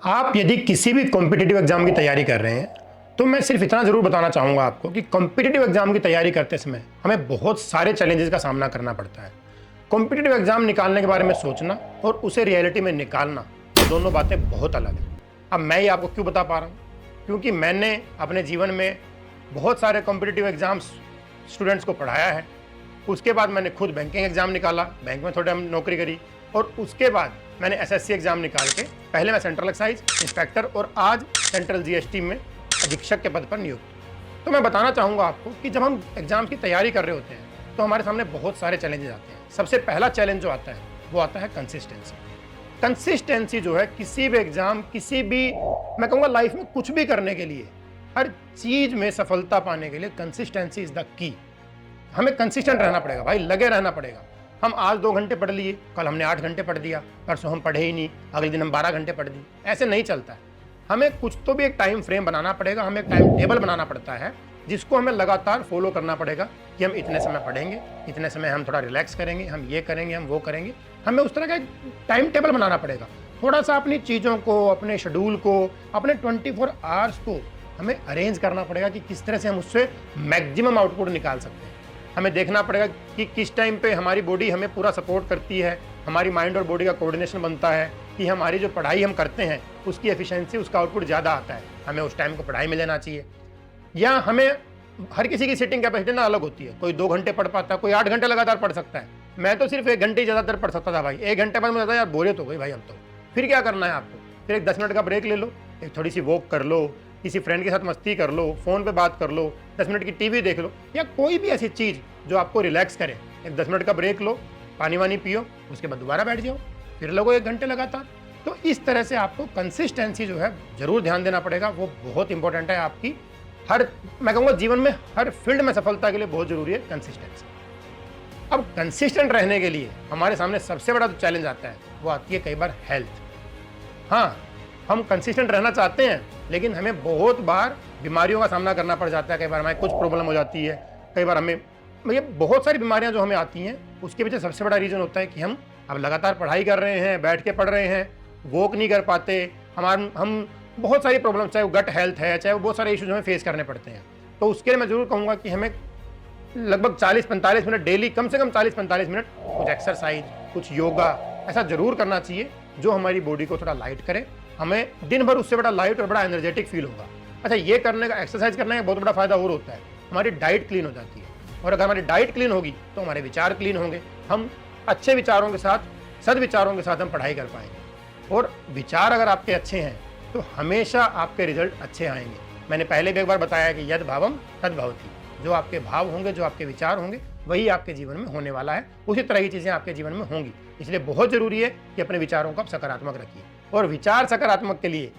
आप यदि किसी भी कॉम्पिटिटिव एग्जाम की तैयारी कर रहे हैं तो मैं सिर्फ इतना ज़रूर बताना चाहूँगा आपको कि कॉम्पिटिटिव एग्जाम की तैयारी करते समय हमें बहुत सारे चैलेंजेस का सामना करना पड़ता है। कॉम्पिटिटिव एग्जाम निकालने के बारे में सोचना और उसे रियलिटी में निकालना, ये दोनों बातें बहुत अलग हैं। अब मैं ये आपको क्यों बता पा रहा हूँ, क्योंकि मैंने अपने जीवन में बहुत सारे कॉम्पिटिटिव एग्जाम्स स्टूडेंट्स को पढ़ाया है। उसके बाद मैंने खुद बैंकिंग एग्जाम निकाला, बैंक में थोड़ा नौकरी करी, और उसके बाद मैंने एसएससी एग्जाम निकाल के पहले मैं सेंट्रल एक्साइज इंस्पेक्टर और आज सेंट्रल जीएसटी में अधीक्षक के पद पर नियुक्त हूँ। तो मैं बताना चाहूँगा आपको कि जब हम एग्जाम की तैयारी कर रहे होते हैं तो हमारे सामने बहुत सारे चैलेंजेस आते हैं। सबसे पहला चैलेंज जो आता है वो आता है कंसिस्टेंसी। कंसिस्टेंसी जो है किसी भी एग्जाम, किसी भी, मैं कहूँगा लाइफ में कुछ भी करने के लिए, हर चीज में सफलता पाने के लिए कंसिस्टेंसी इज द की। हमें कंसिस्टेंट रहना पड़ेगा भाई, लगे रहना पड़ेगा। हम आज 2 घंटे पढ़ लिए, कल हमने 8 घंटे पढ़ दिया, परसों हम पढ़े ही नहीं, अगले दिन हम 12 घंटे पढ़ दिए, ऐसे नहीं चलता है। हमें कुछ तो भी एक टाइम फ्रेम बनाना पड़ेगा, हमें एक टाइम टेबल बनाना पड़ता है जिसको हमें लगातार फॉलो करना पड़ेगा कि हम इतने समय पढ़ेंगे, इतने समय हम थोड़ा रिलैक्स करेंगे, हम ये करेंगे, हम वो करेंगे। हमें उस तरह का एक टाइम टेबल बनाना पड़ेगा। थोड़ा सा अपनी चीज़ों को, अपने शेड्यूल को, अपने 24 आवर्स को हमें अरेंज करना पड़ेगा कि किस तरह से हम उससे मैक्सिमम आउटपुट निकाल सकते हैं। हमें देखना पड़ेगा कि किस टाइम पे हमारी बॉडी हमें पूरा सपोर्ट करती है, हमारी माइंड और बॉडी का कोऑर्डिनेशन बनता है, कि हमारी जो पढ़ाई हम करते हैं उसकी एफिशिएंसी, उसका आउटपुट ज़्यादा आता है। हमें उस टाइम को पढ़ाई में लेना चाहिए। या हमें, हर किसी की सिटिंग कैपेसिटी ना अलग होती है, कोई 2 घंटे पढ़ पाता है, कोई 8 घंटे लगातार पढ़ सकता है। मैं तो सिर्फ 1 घंटे ही ज़्यादातर पढ़ सकता था भाई। 1 घंटे बाद मुझे यार बोरियत हो गई भाई, अब तो फिर क्या करना है आपको, फिर एक 10 मिनट का ब्रेक ले लो, एक थोड़ी सी वॉक कर लो, किसी फ्रेंड के साथ मस्ती कर लो, फ़ोन पे बात कर लो, 10 मिनट की टीवी देख लो, या कोई भी ऐसी चीज़ जो आपको रिलैक्स करे। एक 10 मिनट का ब्रेक लो, पानी वानी पियो, उसके बाद दोबारा बैठ जाओ, फिर लगो 1 घंटे लगातार। तो इस तरह से आपको कंसिस्टेंसी जो है ज़रूर ध्यान देना पड़ेगा, वो बहुत इंपॉर्टेंट है आपकी हर, मैं कहूँगा जीवन में हर फील्ड में सफलता के लिए बहुत ज़रूरी है कंसिस्टेंसी। अब कंसिस्टेंट रहने के लिए हमारे सामने सबसे बड़ा जो चैलेंज आता है वो आती है कई बार हेल्थ। हाँ, हम कंसिस्टेंट रहना चाहते हैं लेकिन हमें बहुत बार बीमारियों का सामना करना पड़ जाता है। कई बार हमें कुछ प्रॉब्लम हो जाती है, कई बार हमें, ये बहुत सारी बीमारियां जो हमें आती हैं, उसके पीछे सबसे बड़ा रीज़न होता है कि हम अब लगातार पढ़ाई कर रहे हैं, बैठ के पढ़ रहे हैं, वॉक नहीं कर पाते, हम बहुत सारी प्रॉब्लम, चाहे वो गट हेल्थ है, चाहे वो बहुत सारे इशूज हमें फेस करने पड़ते हैं। तो उसके लिए मैं ज़रूर कहूँगा कि हमें लगभग 40-45 मिनट डेली, कम से कम 40-45 मिनट कुछ एक्सरसाइज, कुछ योगा ऐसा ज़रूर करना चाहिए जो हमारी बॉडी को थोड़ा लाइट करे। हमें दिन भर उससे बड़ा लाइट और बड़ा एनर्जेटिक फील होगा। अच्छा, ये करने का, एक्सरसाइज करने का बहुत बड़ा फायदा और होता है, हमारी डाइट क्लीन हो जाती है, और अगर हमारी डाइट क्लीन होगी तो हमारे विचार क्लीन होंगे। हम अच्छे विचारों के साथ, सद्विचारों के साथ हम पढ़ाई कर पाएंगे, और विचार अगर आपके अच्छे हैं तो हमेशा आपके रिजल्ट अच्छे आएंगे। मैंने पहले भी एक बार बताया कि यद भावम तद भवति, जो आपके भाव होंगे, जो आपके विचार होंगे, वही आपके जीवन में होने वाला है। उसी तरह की चीज़ें आपके जीवन में होंगी। इसलिए बहुत ज़रूरी है कि अपने विचारों को आप सकारात्मक रखिए, और विचार सकारात्मक के लिए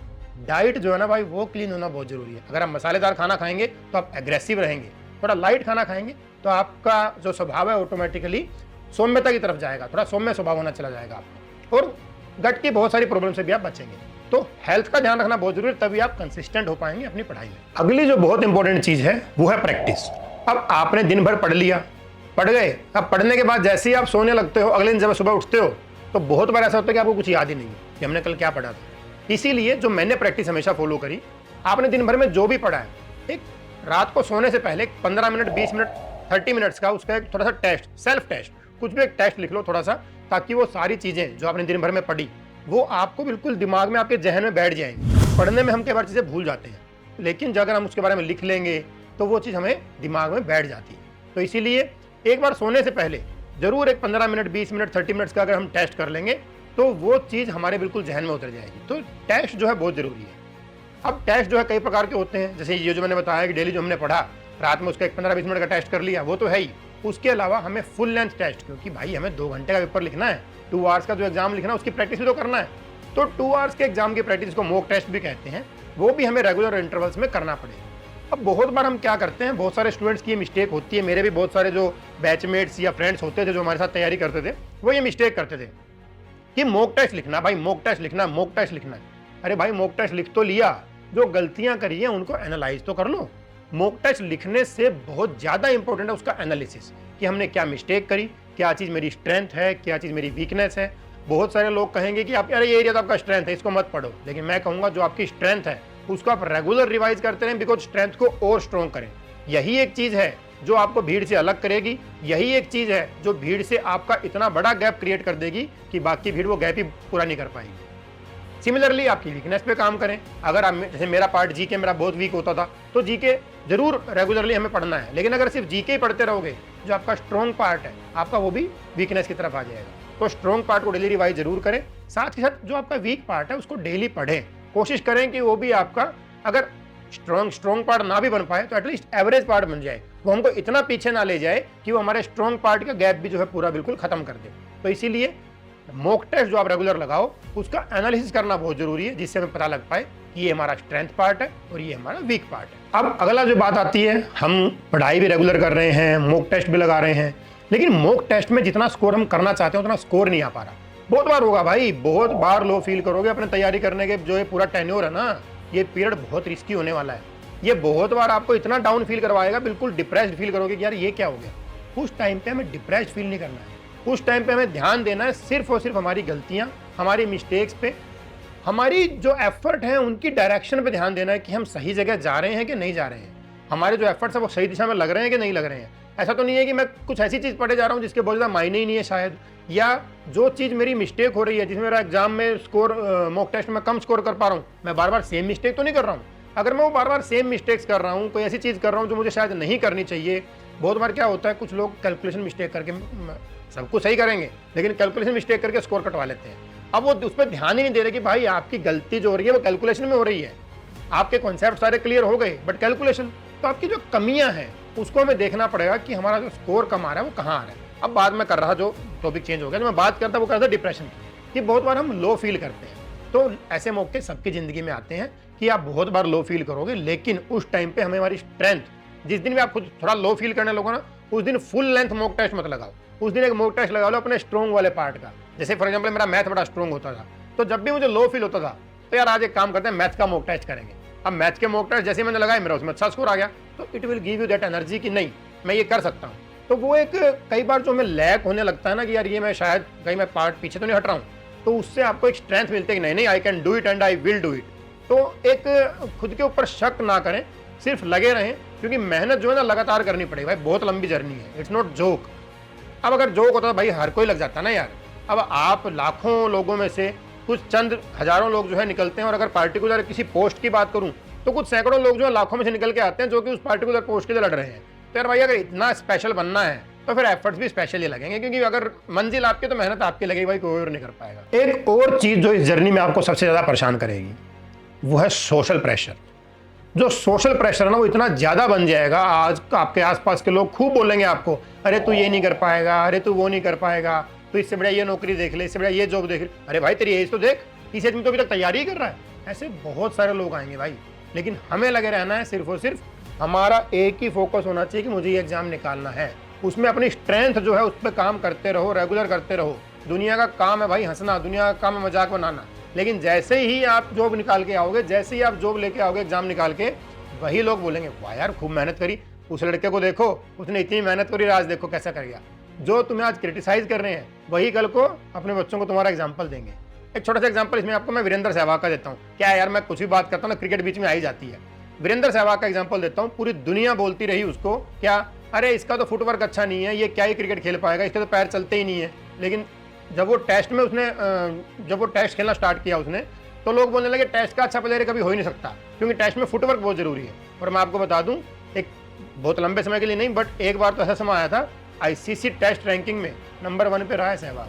डाइट जो है ना भाई, वो क्लीन होना बहुत ज़रूरी है। अगर आप मसालेदार खाना खाएंगे तो आप एग्रेसिव रहेंगे, थोड़ा लाइट खाना खाएंगे तो आपका जो स्वभाव है ऑटोमेटिकली सौम्यता की तरफ जाएगा, थोड़ा सौम्य स्वभाव होना चला जाएगा आपका, और गट की बहुत सारी प्रॉब्लम से भी आप बचेंगे। तो हेल्थ का ध्यान रखना बहुत जरूरी है, तभी आप कंसिस्टेंट हो पाएंगे अपनी पढ़ाई में। अगली जो बहुत इंपॉर्टेंट चीज़ है वो है प्रैक्टिस। अब आपने दिन भर पढ़ लिया, पढ़ गए, अब पढ़ने के बाद जैसे ही आप सोने लगते हो, अगले दिन जब सुबह उठते हो तो बहुत बार ऐसा होता है कि आपको कुछ याद ही नहीं है कि हमने कल क्या पढ़ा था। इसीलिए जो मैंने प्रैक्टिस हमेशा फॉलो करी, आपने दिन भर में जो भी पढ़ा है, एक रात को सोने से पहले 15 मिनट, 20 मिनट, 30 मिनट्स का उसका एक थोड़ा सा टेस्ट, सेल्फ टेस्ट, कुछ भी एक टेस्ट लिख लो थोड़ा सा, ताकि वो सारी चीज़ें जो आपने दिन भर में पढ़ी वो आपको बिल्कुल दिमाग में, आपके जहन में बैठ जाएंगी। पढ़ने में हम कई बार चीज़ें भूल जाते हैं, लेकिन अगर हम उसके बारे में लिख लेंगे तो वो चीज़ हमें दिमाग में बैठ जाती है। तो इसीलिए एक बार सोने से पहले जरूर एक 15 मिनट, 20 मिनट, 30 मिनट्स का अगर हम टेस्ट कर लेंगे तो वो चीज़ हमारे बिल्कुल जहन में उतर जाएगी। तो टेस्ट जो है बहुत ज़रूरी है। अब टेस्ट जो है कई प्रकार के होते हैं, जैसे ये जो मैंने बताया कि डेली जो हमने पढ़ा, रात में उसका एक 15-20 मिनट का टेस्ट कर लिया, वो तो है ही। उसके अलावा हमें फुल लेंथ टेस्ट, क्योंकि भाई हमें 2 घंटे का पेपर लिखना है, 2 आवर्स का जो एग्जाम लिखना है, उसकी प्रैक्टिस भी तो करना है। तो 2 आवर्स के एग्जाम की प्रैक्टिस को मॉक टेस्ट भी कहते हैं, वो भी हमें रेगुलर इंटरवल्स में करना पड़ेगा। अब बहुत बार हम क्या करते हैं, बहुत सारे स्टूडेंट्स की ये मिस्टेक होती है, मेरे भी बहुत सारे जो बैचमेट्स या फ्रेंड्स होते थे जो हमारे साथ तैयारी करते थे, वो ये मिस्टेक करते थे कि मॉक टेस्ट लिखना, भाई मॉक टेस्ट लिखना, मॉक टेस्ट लिखना है। अरे भाई मॉक टेस्ट लिख तो लिया, जो गलतियां करी हैं उनको एनालाइज तो कर लो। मॉक टेस्ट लिखने से बहुत ज़्यादा इंपॉर्टेंट है उसका एनालिसिस, कि हमने क्या मिस्टेक करी, क्या चीज़ मेरी स्ट्रेंथ है, क्या चीज़ मेरी वीकनेस है। बहुत सारे लोग कहेंगे कि आप यार ये एरिया तो आपका स्ट्रेंथ है, इसको मत पढ़ो, लेकिन मैं कहूँगा जो आपकी स्ट्रेंथ है उसको आप रेगुलर रिवाइज करते रहें, बिकॉज स्ट्रेंथ को और स्ट्रॉन्ग करें। यही एक चीज़ है जो आपको भीड़ से अलग करेगी, यही एक चीज़ है जो भीड़ से आपका इतना बड़ा गैप क्रिएट कर देगी कि बाकी भीड़ वो गैप ही पूरा नहीं कर पाएगी। सिमिलरली आपकी वीकनेस पे काम करें। अगर आप, जैसे मेरा पार्ट जीके मेरा बहुत वीक होता था, तो जीके जरूर रेगुलरली हमें पढ़ना है, लेकिन अगर सिर्फ जीके ही पढ़ते रहोगे, जो आपका स्ट्रॉन्ग पार्ट है आपका वो भी वीकनेस की तरफ आ जाएगा। तो स्ट्रॉन्ग पार्ट को डेली रिवाइज जरूर करें, साथ ही साथ जो आपका वीक पार्ट है उसको डेली पढ़ें। कोशिश करें कि वो भी आपका, अगर स्ट्रॉन्ग पार्ट ना भी बन पाए तो एटलीस्ट एवरेज पार्ट बन जाए, वो हमको इतना पीछे ना ले जाए कि वो हमारे स्ट्रॉन्ग पार्ट का गैप भी जो है पूरा बिल्कुल खत्म कर दे। तो इसीलिए मॉक टेस्ट जो आप रेगुलर लगाओ उसका एनालिसिस करना बहुत जरूरी है, जिससे हमें पता लग पाए कि ये हमारा स्ट्रेंथ पार्ट है और ये हमारा वीक पार्ट है। अब अगला जो बात आती है, हम पढ़ाई भी रेगुलर कर रहे हैं, मॉक टेस्ट भी लगा रहे हैं, लेकिन मॉक टेस्ट में जितना स्कोर हम करना चाहते हैं उतना स्कोर नहीं आ पा रहा। बहुत बार होगा भाई, बहुत बार लो फील करोगे अपने तैयारी करने के, जो ये पूरा टेन्योर है ना, ये पीरियड बहुत रिस्की होने वाला है। ये बहुत बार आपको इतना डाउन फील करवाएगा, बिल्कुल डिप्रेस्ड फील करोगे कि यार ये क्या हो गया। उस टाइम पे हमें डिप्रेस्ड फील नहीं करना है, उस टाइम पे हमें ध्यान देना है सिर्फ और सिर्फ हमारी गलतियां, हमारी मिस्टेक्स पे, हमारी जो एफर्ट है उनकी डायरेक्शन पे ध्यान देना है कि हम सही जगह जा रहे हैं कि नहीं जा रहे हैं, हमारे जो एफर्ट्स है वो सही दिशा में लग रहे हैं कि नहीं लग रहे हैं। ऐसा तो नहीं है कि मैं कुछ ऐसी चीज़ पढ़े जा रहा हूँ जिसके बहुत ज़्यादा मायने ही नहीं है शायद, या जो चीज़ मेरी मिस्टेक हो रही है, जिसमें मेरा एग्जाम में स्कोर मॉक टेस्ट में कम स्कोर कर पा रहा हूँ, मैं बार बार सेम मिस्टेक तो नहीं कर रहा हूँ। अगर मैं वो बार बार सेम मिस्टेक्स कर रहा हूँ, कोई ऐसी चीज़ कर रहा हूँ जो मुझे शायद नहीं करनी चाहिए। बहुत बार क्या होता है, कुछ लोग कैलकुलेशन मिस्टेक करके सब कुछ सही करेंगे लेकिन कैलकुलेशन मिस्टेक करके स्कोर कटवा लेते हैं। अब वो उस पर ध्यान ही नहीं दे रहे कि भाई आपकी गलती जो हो रही है वो कैलकुलेशन में हो रही है। आपके कॉन्सेप्ट सारे क्लियर हो गए बट कैलकुलेशन, तो आपकी जो कमियां हैं उसको हमें देखना पड़ेगा कि हमारा जो स्कोर कम आ रहा है वो कहाँ आ रहा है। अब बाद में कर रहा, जो टॉपिक चेंज हो गया, जो मैं बात करता वो करता डिप्रेशन की, कि बहुत बार हम लो फील करते हैं। तो ऐसे मौके सबकी जिंदगी में आते हैं कि आप बहुत बार लो फील करोगे, लेकिन उस टाइम पे हमें हमारी स्ट्रेंथ, जिस दिन भी आप खुद थोड़ा लो फील करने लगो ना, उस दिन फुल लेंथ मॉक टेस्ट मत लगाओ, उस दिन एक मॉक टेस्ट लगा लो अपने स्ट्रॉन्ग वाले पार्ट का। जैसे फॉर एग्जांपल मेरा मैथ बड़ा स्ट्रॉन्ग होता था, तो जब भी मुझे लो फील होता था तो यार आज एक काम करते हैं, मैथ का मॉक टेस्ट करेंगे। अब मैथ के मॉक टेस्ट जैसे मैंने लगाया, मेरा उसमें अच्छा स्कोर आ गया, तो it will give you that energy कि नहीं मैं ये कर सकता हूँ। तो वो एक कई बार जो हमें लैक होने लगता है ना कि यार ये मैं शायद कहीं मैं पार्ट पीछे तो नहीं हट रहा हूँ, तो उससे आपको एक स्ट्रेंथ मिलती है कि नहीं I can do it and I will do it. तो एक खुद के ऊपर शक ना करें, सिर्फ लगे रहें, क्योंकि मेहनत जो है ना लगातार करनी पड़ेगी भाई, बहुत लंबी जर्नी है, इट्स नॉट जोक। अब अगर जोक होता तो भाई हर कोई लग जाता ना यार। अब आप लाखों लोगों में से कुछ चंद हजारों लोग जो है निकलते हैं, और अगर पार्टिकुलर किसी पोस्ट की बात करूं तो कुछ सैकड़ों लोग जो है लाखों में से निकल के आते हैं जो कि उस पार्टिकुलर पोस्ट के लिए लड़ रहे हैं। तो यार भाई अगर इतना स्पेशल बनना है तो फिर एफर्ट्स भी स्पेशल ही लगेंगे, क्योंकि अगर मंजिल आपकी तो मेहनत आपकी लगेगी भाई, कोई और नहीं कर पाएगा। एक और चीज जो इस जर्नी में आपको सबसे ज्यादा परेशान करेगी वो है सोशल प्रेशर। जो सोशल प्रेशर है ना वो इतना ज्यादा बन जाएगा, आज आपके आसपास के लोग खूब बोलेंगे आपको, अरे तू ये नहीं कर पाएगा, अरे तू वो नहीं कर पाएगा, तो इससे बढ़िया ये नौकरी देख ले, इससे बढ़िया ये जॉब देख ले, अरे भाई तेरी एज तो देख, इस एज में तो अभी तक तैयारी ही कर रहा है। ऐसे बहुत सारे लोग आएंगे भाई, लेकिन हमें लगे रहना है, सिर्फ और सिर्फ हमारा एक ही फोकस होना चाहिए कि मुझे ये एग्जाम निकालना है। उसमें अपनी स्ट्रेंथ जो है उस पर काम करते रहो, रेगुलर करते रहो। दुनिया का काम है भाई हंसना, दुनिया का काम है मजाक बनाना, लेकिन जैसे ही आप जॉब निकाल के आओगे, जैसे ही आप जॉब लेके आओगे एग्जाम निकाल के, वही लोग बोलेंगे वाह यार खूब मेहनत करी, उस लड़के को देखो उसने इतनी मेहनत करी, आज देखो कैसा कर गया। जो तुम्हें आज क्रिटिसाइज कर रहे हैं वही कल को अपने बच्चों को तुम्हारा एग्जाम्पल देंगे। एक छोटा सा एग्जाम्पल इसमें आपको मैं वीरेंद्र सहवाग का देता हूँ। क्या यार मैं कुछ भी बात करता हूँ ना, क्रिकेट बीच में आ ही जाती है। वीरेंद्र सहवाग का एग्जाम्पल देता हूँ, पूरी दुनिया बोलती रही उसको, क्या अरे इसका तो फुटवर्क अच्छा नहीं है, ये क्या ही क्रिकेट खेल पाएगा, इसके तो पैर चलते ही नहीं है। लेकिन जब वो टेस्ट खेलना स्टार्ट किया उसने, तो लोग बोलने लगे टेस्ट का अच्छा प्लेयर कभी हो ही नहीं सकता, क्योंकि टेस्ट में फुटवर्क बहुत जरूरी है। और मैं आपको बता दूं, एक बहुत लंबे समय के लिए नहीं, बट एक बार तो ऐसा समय आया था आईसीसी टेस्ट रैंकिंग में नंबर 1 पे रहा है सहवाग।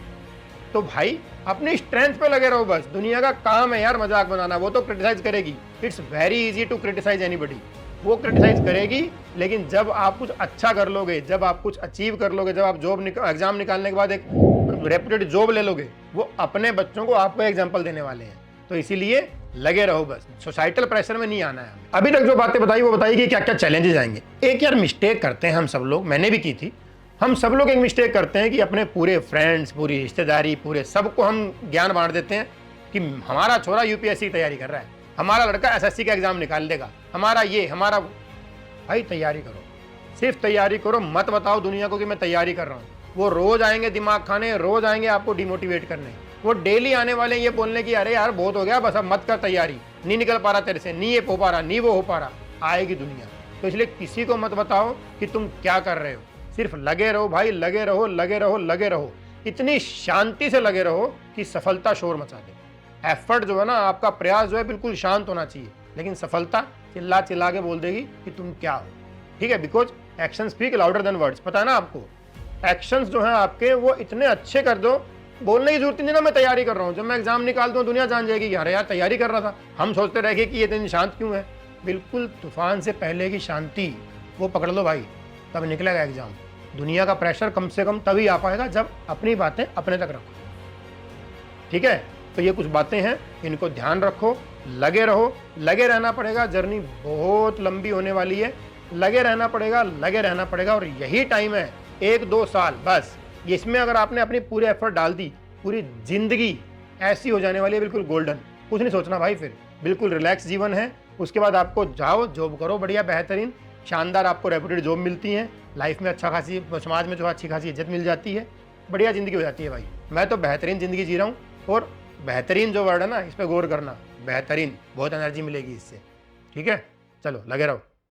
तो भाई अपनी स्ट्रेंथ पे लगे रहो बस, दुनिया का काम है यार मजाक बनाना, वो तो क्रिटिसाइज करेगी, it's very easy to criticise anybody, वो क्रिटिसाइज करेगी। लेकिन जब आप कुछ अच्छा कर लोगे, जब आप कुछ अचीव कर लोगे, जब आप एग्जाम निकालने के बाद एक रेप्यूटेड जॉब ले लोगे, वो अपने बच्चों को आपको एग्जाम्पल देने वाले हैं। तो इसीलिए लगे रहो बस, सोसाइटल प्रेशर में नहीं आना है। अभी तक जो बातें बताई वो बताई कि क्या क्या चैलेंजेस आएंगे। एक यार मिस्टेक करते हैं हम सब लोग, मैंने भी की थी, हम सब लोग एक मिस्टेक करते हैं कि अपने पूरे फ्रेंड्स, पूरी रिश्तेदारी, पूरे सबको हम ज्ञान बांट देते हैं कि हमारा छोरा यूपीएससी की तैयारी कर रहा है, हमारा लड़का एसएससी का एग्जाम निकाल देगा, हमारा ये हमारा। भाई तैयारी करो, सिर्फ तैयारी करो, मत बताओ दुनिया को कि मैं तैयारी कर रहा हूँ। वो रोज आएंगे दिमाग खाने, रोज आएंगे आपको डिमोटिवेट करने। वो डेली आने वाले ये बोलने की अरे यार बहुत हो गया, बस अब मत कर तैयारी, नहीं निकल पा रहा तेरे से, नहीं ये हो पा रहा, नहीं वो हो पा रहा। आएगी दुनिया। तो इसलिए किसी को मत बताओ कि तुम क्या कर रहे हो, सिर्फ लगे रहो भाई, लगे रहो लगे रहो लगे रहो, इतनी शांति से लगे रहो कि सफलता शोर मचा दे। एफर्ट जो है ना, आपका प्रयास जो है बिल्कुल शांत होना चाहिए, लेकिन सफलता चिल्ला चिल्ला के बोल देगी कि तुम क्या हो। ठीक है, because action speak louder than words. पता है ना आपको, एक्शंस जो हैं आपके वो इतने अच्छे कर दो, बोलने की जरूरत नहीं ना मैं तैयारी कर रहा हूँ। जब मैं एग्जाम निकालता हूँ दुनिया जान जाएगी कि अरे यार तैयारी कर रहा था। हम सोचते रह गए कि ये दिन शांत क्यों है। बिल्कुल तूफान से पहले की शांति वो पकड़ लो भाई, तब निकलेगा एग्जाम। दुनिया का प्रेशर कम से कम तभी आ पाएगा जब अपनी बातें अपने तक रखो। ठीक है, तो ये कुछ बातें हैं, इनको ध्यान रखो, लगे रहो, लगे रहना पड़ेगा। जर्नी बहुत लंबी होने वाली है, लगे रहना पड़ेगा, लगे रहना पड़ेगा। और यही टाइम है 1-2 साल बस, इसमें अगर आपने अपनी पूरी एफर्ट डाल दी, पूरी जिंदगी ऐसी हो जाने वाली है बिल्कुल गोल्डन। कुछ नहीं सोचना भाई, फिर बिल्कुल रिलैक्स जीवन है। उसके बाद आपको जाओ जॉब करो, बढ़िया बेहतरीन शानदार आपको रेपुटेड जॉब मिलती है, लाइफ में अच्छा खासी, समाज में जो अच्छी खासी इज्जत मिल जाती है, बढ़िया ज़िंदगी हो जाती है भाई। मैं तो बेहतरीन ज़िंदगी जी रहा हूँ। और बेहतरीन जो वर्ड है ना, इस पर गौर करना, बेहतरीन, बहुत एनर्जी मिलेगी इससे। ठीक है, चलो लगे रहो।